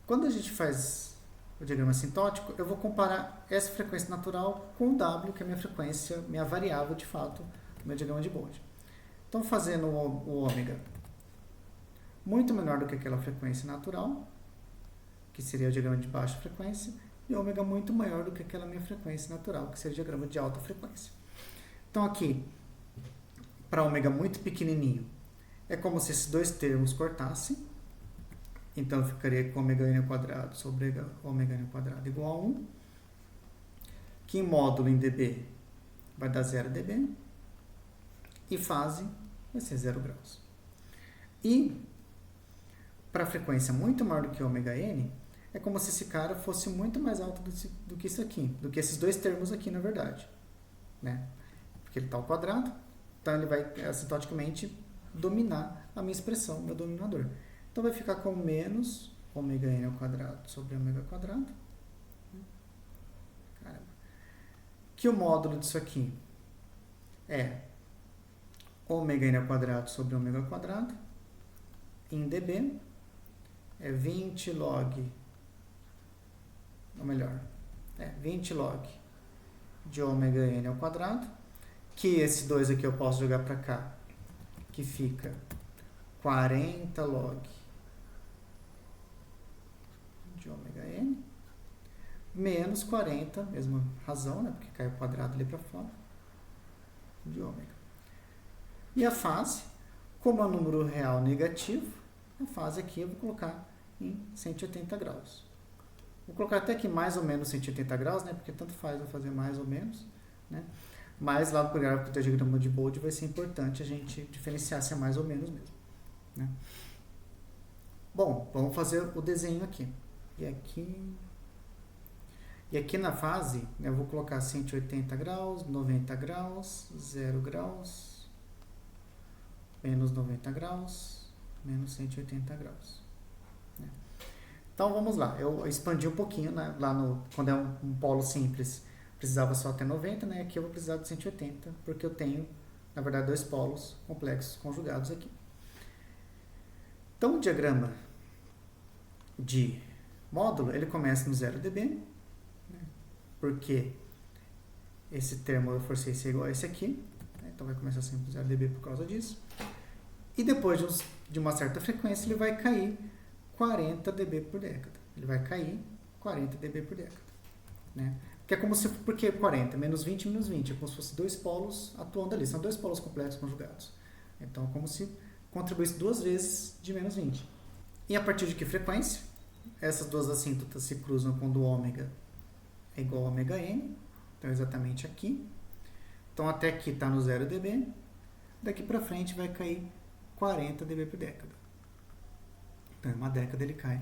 Speaker 1: quando a gente faz o diagrama assintótico, eu vou comparar essa frequência natural com o W, que é a minha frequência, minha variável de fato, do meu diagrama de Bode. Então, fazendo o ômega muito menor do que aquela frequência natural, que seria o diagrama de baixa frequência, e ômega muito maior do que aquela minha frequência natural, que seria o diagrama de alta frequência. Então, aqui, para ômega muito pequenininho, é como se esses dois termos cortassem. Então, eu ficaria com ômega n ao quadrado sobre ômega n ao quadrado igual a 1, que em módulo em dB vai dar 0 dB, e fase vai ser 0 graus. E, para a frequência muito maior do que ômega n, é como se esse cara fosse muito mais alto do que isso aqui, do que esses dois termos aqui, na verdade. Né? Porque ele está ao quadrado, então ele vai assintoticamente dominar a minha expressão, meu dominador. Então vai ficar com menos ômega n ao quadrado sobre ômega quadrado. Caramba. Que o módulo disso aqui é ômega n ao quadrado sobre ômega quadrado. Em dB é 20 log, ou melhor, 20 log de ômega n ao quadrado, que esse 2 aqui eu posso jogar para cá, que fica 40 log de ômega n, menos 40, mesma razão, né, porque cai o quadrado ali para fora, de ômega. E a fase, como é um número real negativo, a fase aqui eu vou colocar em 180 graus. Vou colocar até aqui mais ou menos 180 graus, né, porque tanto faz eu fazer mais ou menos, né, mas lá no gráfico do diagrama de Bode vai ser importante a gente diferenciar se é mais ou menos mesmo. Né? Bom, vamos fazer o desenho aqui. E aqui na fase, né, eu vou colocar 180 graus, 90 graus, 0 graus, menos 90 graus, menos 180 graus. Né? Então vamos lá, eu expandi um pouquinho, né? Lá no, quando é um polo simples, precisava só até 90, né? Aqui eu vou precisar de 180, porque eu tenho, na verdade, dois polos complexos conjugados aqui. Então o diagrama de módulo, ele começa no 0 dB, né? Porque esse termo eu forcei ser igual a esse aqui, né? Então vai começar sempre no 0 dB por causa disso. E depois de uma certa frequência, ele vai cair 40 dB por década. Ele vai cair 40 dB por década. Né? Que é como se, porque 40, menos 20, menos 20, é como se fosse dois polos atuando ali. São dois polos complexos conjugados. Então, é como se contribuísse duas vezes de menos 20. E a partir de que frequência? Essas duas assíntotas se cruzam quando o ômega é igual a ômega n. Então, exatamente aqui. Então, até aqui está no 0 dB. Daqui para frente vai cair 40 dB por década. Então, em uma década ele cai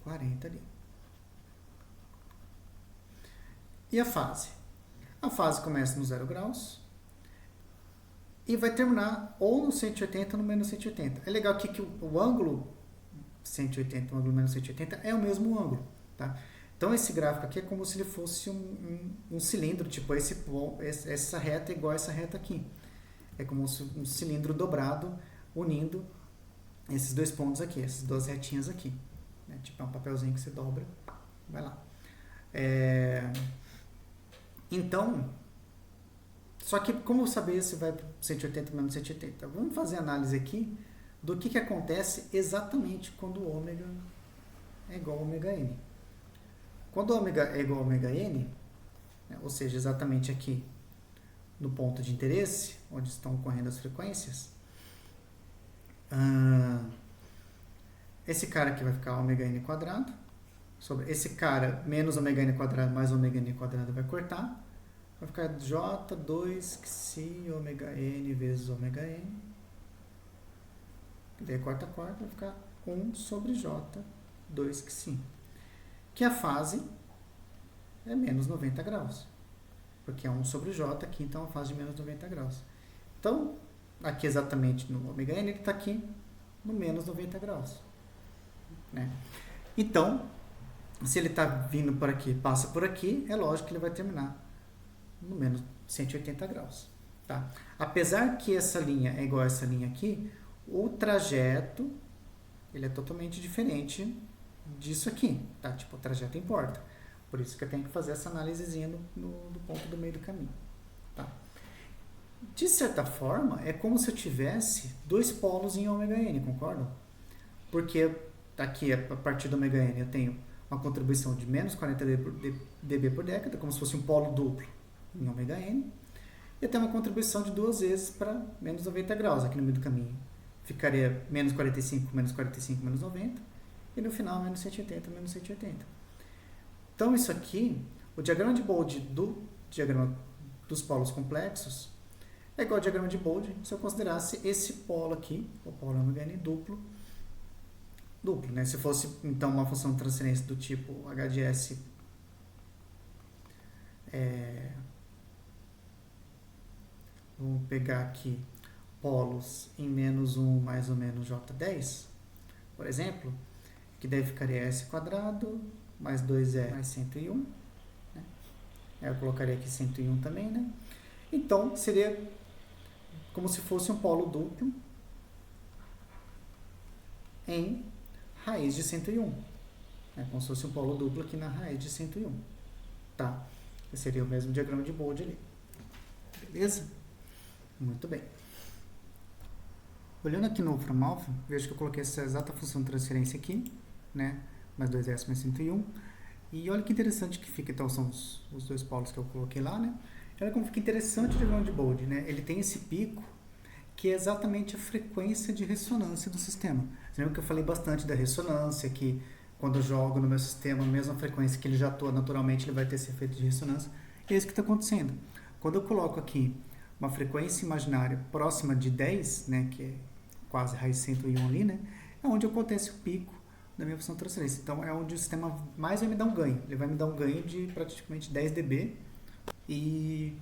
Speaker 1: 40 ali. E a fase? A fase começa no 0 graus e vai terminar ou no 180 ou no menos 180. É legal aqui que o ângulo 180, o ângulo menos 180 é o mesmo ângulo. Tá? Então, esse gráfico aqui é como se ele fosse um cilindro, tipo essa reta é igual a essa reta aqui. É como se um cilindro dobrado unindo esses dois pontos aqui, essas duas retinhas aqui. Né? Tipo, é um papelzinho que você dobra, vai lá. Então, só que como saber se vai para 180 ou menos 180? Vamos fazer análise aqui do que acontece exatamente quando o ômega é igual a ômega n. Quando o ômega é igual a ômega n, né, ou seja, exatamente aqui no ponto de interesse, onde estão ocorrendo as frequências, esse cara aqui vai ficar ômega n quadrado, sobre esse cara menos ômega n quadrado mais ômega n quadrado vai cortar, vai ficar J2 xi ômega n vezes ômega n, daí corta, vai ficar 1 sobre J2 xi, que a fase é menos 90 graus, porque é 1 sobre J aqui, então a fase de menos 90 graus. Então, aqui exatamente no ômega n, ele está aqui no menos 90 graus. Né? Então, se ele está vindo por aqui, passa por aqui, é lógico que ele vai terminar no menos 180 graus. Tá? Apesar que essa linha é igual a essa linha aqui, o trajeto ele é totalmente diferente disso aqui. Tá? Tipo, o trajeto importa. Por isso que eu tenho que fazer essa análisezinha do ponto do meio do caminho. Tá? De certa forma, é como se eu tivesse dois polos em ômega n, concordam? Porque aqui, a partir do ômega n, eu tenho uma contribuição de menos 40 dB por década, como se fosse um polo duplo em ômega n, e eu tenho uma contribuição de duas vezes para menos 90 graus aqui no meio do caminho. Ficaria menos 45, menos 45, menos 90, e no final menos 180, menos 180. Então, isso aqui, o diagrama de Bode do diagrama dos polos complexos é igual ao diagrama de Bode se eu considerasse esse polo aqui, o polo ômega n duplo, né? Se fosse, então, uma função de transferência do tipo h de s vamos pegar aqui polos em menos 1 mais ou menos J10, por exemplo, que daí ficaria s quadrado mais 2e mais 101. Né? Eu colocaria aqui 101 também, né? Então, seria como se fosse um polo duplo em raiz de 101. Né? Como se fosse um polo duplo aqui na raiz de 101. Tá? Esse seria o mesmo diagrama de Bode ali. Beleza? Muito bem. Olhando aqui no Fromhofen, vejo que eu coloquei essa exata função de transferência aqui, né? Mais 2s mais 101. E olha que interessante que fica, então são os dois polos que eu coloquei lá, né? Olha como fica interessante o diagrama de Bode, né? Ele tem esse pico que é exatamente a frequência de ressonância do sistema. Você lembra que eu falei bastante da ressonância, que quando eu jogo no meu sistema, a mesma frequência que ele já atua naturalmente, ele vai ter esse efeito de ressonância. E é isso que está acontecendo. Quando eu coloco aqui uma frequência imaginária próxima de 10, né, que é quase raiz 101 ali, né, é onde acontece o pico da minha função de transferência. Então, é onde o sistema mais vai me dar um ganho. Ele vai me dar um ganho de praticamente 10 dB. E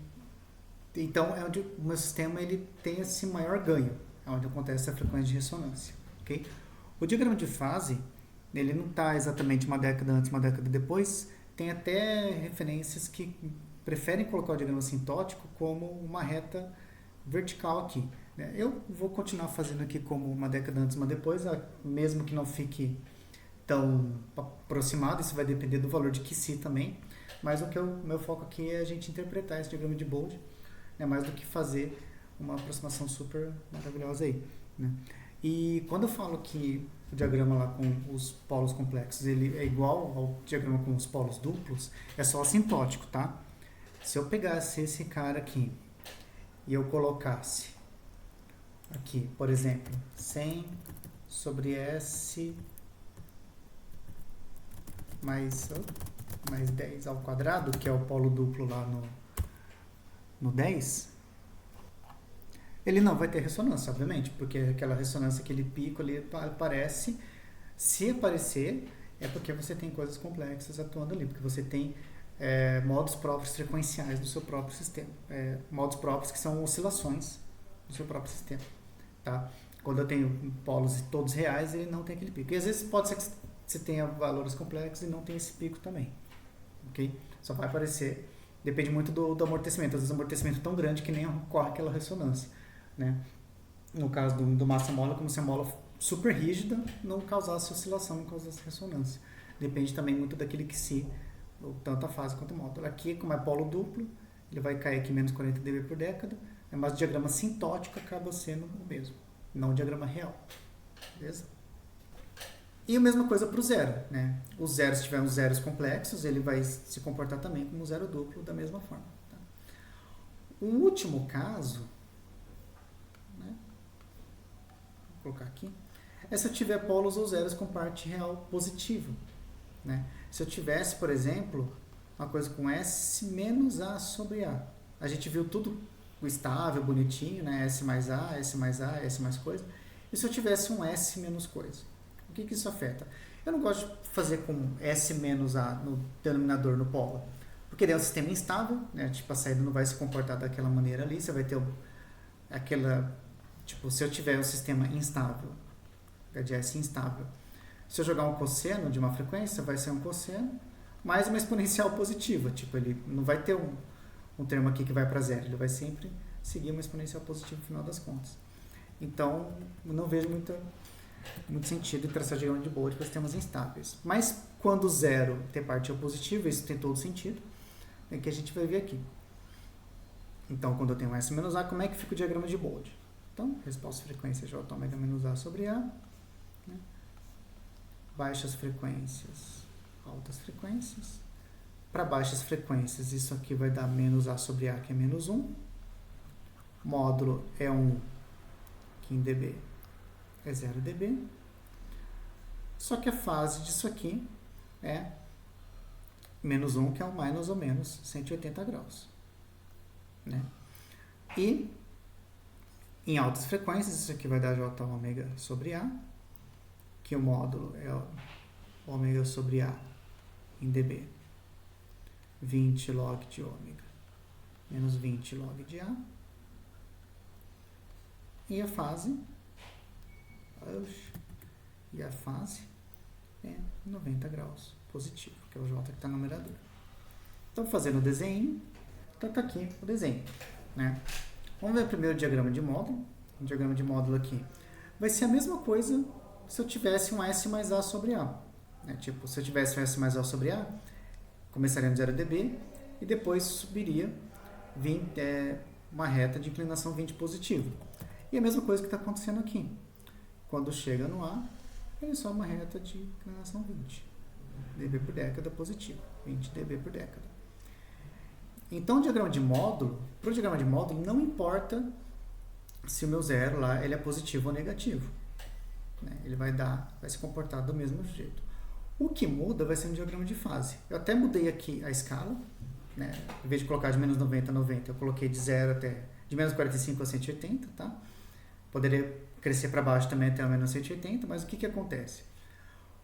Speaker 1: então, é onde o meu sistema ele tem esse maior ganho. É onde acontece a frequência de ressonância. Okay? O diagrama de fase, Ele não está exatamente uma década antes, uma década depois. Tem até referências que preferem colocar o diagrama assintótico como uma reta vertical aqui, né? Eu vou continuar fazendo aqui como uma década antes, uma depois, mesmo que não fique tão aproximado, isso vai depender do valor de QC também, mas meu foco aqui é a gente interpretar esse diagrama de Bode, né, mais do que fazer uma aproximação super maravilhosa aí, né? E quando eu falo que o diagrama lá com os polos complexos ele é igual ao diagrama com os polos duplos, é só assintótico, tá? Se eu pegasse esse cara aqui e eu colocasse aqui, por exemplo, 100 sobre S mais 10 ao quadrado, que é o polo duplo lá no 10, ele não vai ter ressonância, obviamente, porque aquela ressonância, aquele pico ali aparece. Se aparecer, é porque você tem coisas complexas atuando ali, porque você tem modos próprios frequenciais do seu próprio sistema. Modos próprios que são oscilações do seu próprio sistema. Tá? Quando eu tenho polos todos reais, ele não tem aquele pico. E às vezes pode ser que você tenha valores complexos e não tenha esse pico também. Okay? Só vai aparecer, depende muito do amortecimento. Às vezes o amortecimento é tão grande que nem ocorre aquela ressonância, né? No caso do massa mola, como se a mola super rígida não causasse oscilação, não causasse ressonância. Depende também muito daquele que se, tanto a fase quanto o módulo. Aqui, como é polo duplo, ele vai cair aqui menos 40 dB por década, mas o diagrama sintótico acaba sendo o mesmo, não o diagrama real. Beleza? E a mesma coisa para o zero, né? O zero, se tiver uns zeros complexos, ele vai se comportar também como um zero duplo da mesma forma. Tá? O último caso, né? Vou colocar aqui, é se eu tiver polos ou zeros com parte real positiva, né? Se eu tivesse, por exemplo, uma coisa com S menos A sobre A. A gente viu tudo o estável, bonitinho, né? S mais A, S mais A, S mais coisa. E se eu tivesse um S menos coisa? O que isso afeta? Eu não gosto de fazer com S menos A no denominador, no polo, porque daí é um sistema instável, né? Tipo, a saída não vai se comportar daquela maneira ali, você vai ter aquela... Tipo, se eu tiver um sistema instável, de S instável, se eu jogar um cosseno de uma frequência, vai ser um cosseno mais uma exponencial positiva. Tipo, ele não vai ter um termo aqui que vai para zero, ele vai sempre seguir uma exponencial positiva no final das contas. Então, eu não vejo muito sentido em traçar diagrama de Bode para sistemas instáveis. Mas quando zero tem parte positiva, isso tem todo sentido, é que a gente vai ver aqui. Então, quando eu tenho S menos A, como é que fica o diagrama de Bode? Então, resposta frequência J ômega menos A sobre A, né? Baixas frequências, altas frequências. Para baixas frequências, isso aqui vai dar menos A sobre A, que é menos 1. Módulo é 1, que em dB é 0 dB. Só que a fase disso aqui é menos 1, que é o mais ou menos 180 graus. Né? E em altas frequências, isso aqui vai dar J ômega sobre A, que o módulo é ômega sobre A em dB. 20 log de ômega menos 20 log de A. E a fase é 90 graus positivo, que é o J que está no numerador. Então, fazendo o desenho, então está aqui o desenho, né? Vamos ver primeiro o diagrama de módulo. O diagrama de módulo aqui vai ser a mesma coisa se eu tivesse um S mais A sobre A. Né? Tipo, se eu tivesse um S mais A sobre A, começaria no 0 dB e depois subiria uma reta de inclinação 20 positiva. E a mesma coisa que está acontecendo aqui. Quando chega no A, ele só uma reta de inclinação 20 dB por década positivo, 20 dB por década. Então, o diagrama de módulo, para o diagrama de módulo, não importa se o meu zero lá ele é positivo ou negativo. Né? Ele vai se comportar do mesmo jeito. O que muda vai ser no diagrama de fase. Eu até mudei aqui a escala, né? Em vez de colocar de menos 90 a 90, eu coloquei de menos 45 a 180, tá? Poderia crescer para baixo também até o menos 180, mas o que acontece?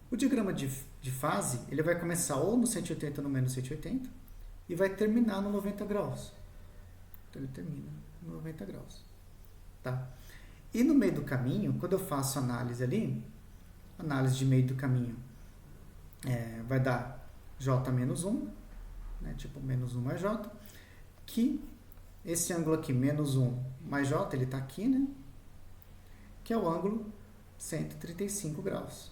Speaker 1: O diagrama de fase, ele vai começar ou no 180 ou no menos 180 e vai terminar no 90 graus. Então, ele termina no 90 graus. Tá? E no meio do caminho, quando eu faço análise ali, análise de meio do caminho, vai dar J menos 1, né, tipo menos 1 mais J, que esse ângulo aqui, menos 1 mais J, ele está aqui, né, que é o ângulo 135 graus.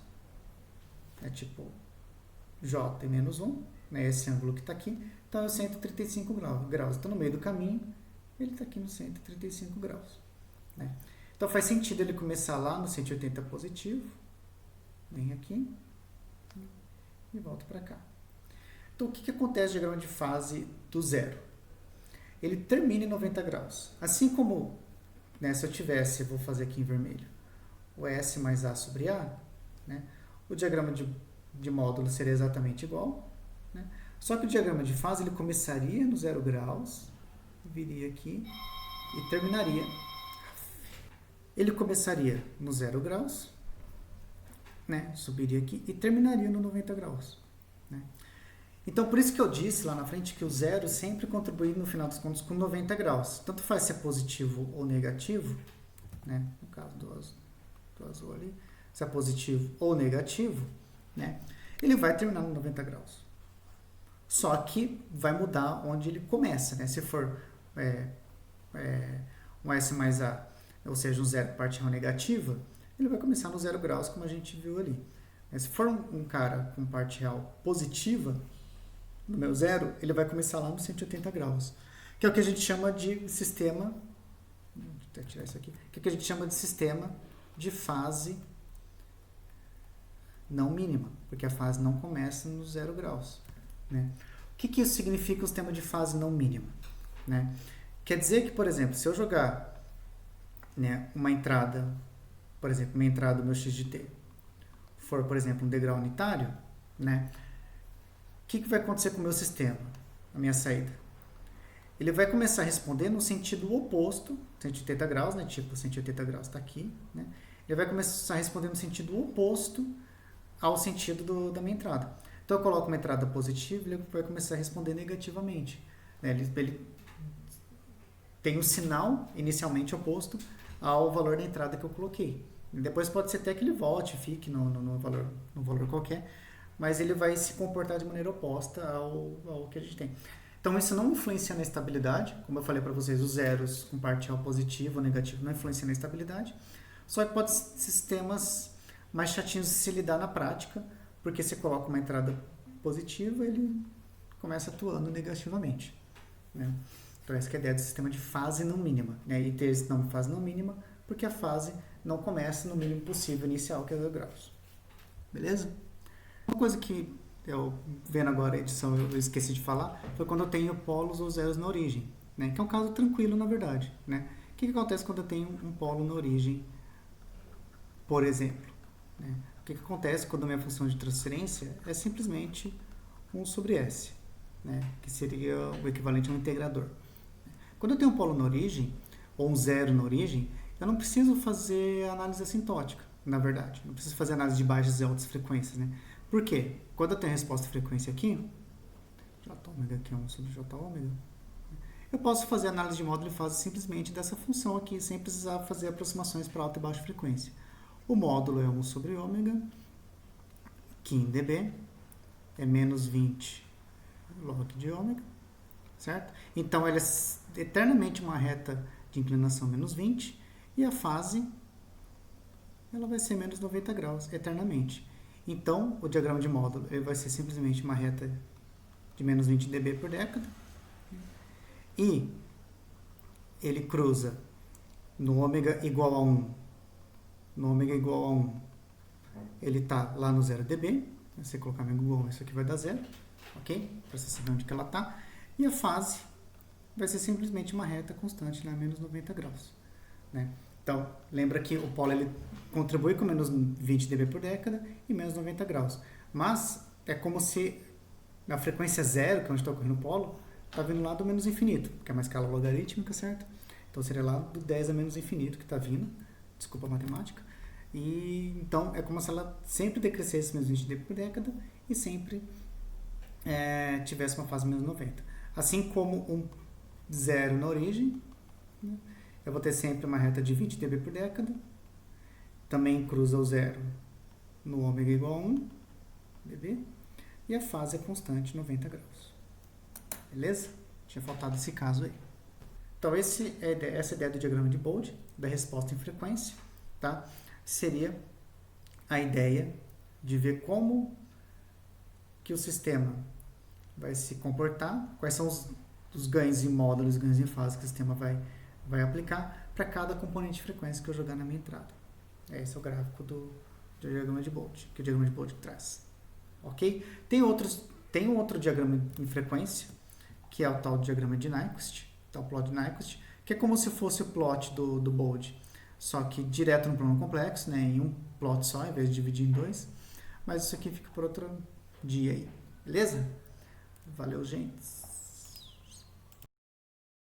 Speaker 1: É tipo J e menos 1, né, esse ângulo que está aqui, então é 135 graus. Então, no meio do caminho, ele está aqui no 135 graus. Né? Então, faz sentido ele começar lá no 180 positivo, vem aqui e volta para cá. Então, o que acontece no diagrama de fase do zero? Ele termina em 90 graus. Assim como, né, se eu tivesse, vou fazer aqui em vermelho, o S mais A sobre A, né, o diagrama de módulo seria exatamente igual, né? Só que o diagrama de fase ele começaria no 0 graus, viria aqui e terminaria. Ele começaria no 0 graus, né? Subiria aqui e terminaria no 90 graus. Né? Então, por isso que eu disse lá na frente que o zero sempre contribui, no final dos contos, com 90 graus. Tanto faz se é positivo ou negativo, né? No caso do azul ali, se é positivo ou negativo, né? Ele vai terminar no 90 graus. Só que vai mudar onde ele começa, né? Se for um S mais A, ou seja, um zero parte real negativa, ele vai começar no 0 graus, como a gente viu ali. Se for um cara com parte real positiva, no meu zero, ele vai começar lá no 180 graus, que é o que a gente chama de sistema, deixa eu tirar isso aqui, que é o que a gente chama de sistema de fase não mínima, porque a fase não começa no 0 graus. Né? O que isso significa o sistema de fase não mínima? Né? Quer dizer que, por exemplo, se eu jogar, né, uma entrada, por exemplo, uma entrada do meu x de t for, por exemplo, um degrau unitário, né, o que vai acontecer com o meu sistema, a minha saída? Ele vai começar a responder no sentido oposto, 180 graus, né, tipo 180 graus está aqui, né, ele vai começar a responder no sentido oposto ao sentido da minha entrada. Então, eu coloco uma entrada positiva, ele vai começar a responder negativamente. Né? Ele tem um sinal inicialmente oposto ao valor da entrada que eu coloquei. Depois pode ser até que ele volte, fique no valor qualquer, mas ele vai se comportar de maneira oposta ao que a gente tem. Então, isso não influencia na estabilidade. Como eu falei para vocês, os zeros com parte real positiva ou negativa não influenciam na estabilidade. Só que pode ser sistemas mais chatinhos de se lidar na prática, porque você coloca uma entrada positiva, ele começa atuando negativamente. Né? Então, essa é a ideia do sistema de fase não mínima. Né? E ter esse nome de fase não mínima, porque a fase não começa no mínimo possível inicial, que é 0 graus. Beleza? Uma coisa que eu, vendo agora a edição, eu esqueci de falar, foi quando eu tenho polos ou zeros na origem. Né? Que é um caso tranquilo, na verdade. Né? O que acontece quando eu tenho um polo na origem, por exemplo? Né? O que acontece quando a minha função de transferência é simplesmente 1 sobre S, né? Que seria o equivalente a um integrador. Quando eu tenho um polo na origem, ou um zero na origem, eu não preciso fazer análise assintótica, na verdade. Não preciso fazer análise de baixas e altas frequências. Né? Por quê? Quando eu tenho a resposta de frequência aqui, J ômega aqui é 1 sobre J ômega, eu posso fazer análise de módulo e fase simplesmente dessa função aqui, sem precisar fazer aproximações para alta e baixa frequência. O módulo é 1 sobre ômega, que em dB é menos 20 log de ômega, certo? Então, ela é eternamente uma reta de inclinação menos 20 e a fase ela vai ser menos 90 graus, eternamente. Então, o diagrama de módulo ele vai ser simplesmente uma reta de menos 20 dB por década e ele cruza no ômega igual a 1. No ômega igual a 1, ele está lá no 0 dB. Se você colocar ômega igual a 1, isso aqui vai dar 0. Ok? Para você saber onde que ela está. E a fase vai ser simplesmente uma reta constante, lá menos 90 graus. Né? Então, lembra que o polo ele contribui com menos 20 dB por década e menos 90 graus. Mas é como se na frequência zero, que é onde está ocorrendo o polo, está vindo lá do menos infinito, que é uma escala logarítmica, certo? Então, seria lá do 10 a menos infinito que está vindo. Desculpa a matemática. E, então, é como se ela sempre decrescesse menos 20 dB por década e sempre tivesse uma fase menos 90. Assim como um zero na origem, né, eu vou ter sempre uma reta de 20 dB por década. Também cruza o zero no ômega igual a 1 dB. e a fase é constante 90 graus. Beleza? Tinha faltado esse caso aí. Então, essa é a ideia do diagrama de Bode, da resposta em frequência, tá? Seria a ideia de ver como que o sistema vai se comportar, quais são os ganhos em módulo, os ganhos em fase que o sistema vai aplicar para cada componente de frequência que eu jogar na minha entrada. Esse é o gráfico do diagrama de Bode, que o diagrama de Bode traz. Ok? Tem um outro diagrama em frequência, que é o tal diagrama de Nyquist, tal plot de Nyquist, que é como se fosse o plot do Bode, só que direto no problema complexo, né, em um plot só, em vez de dividir em dois. Mas isso aqui fica por outro dia aí. Beleza? Valeu, gente.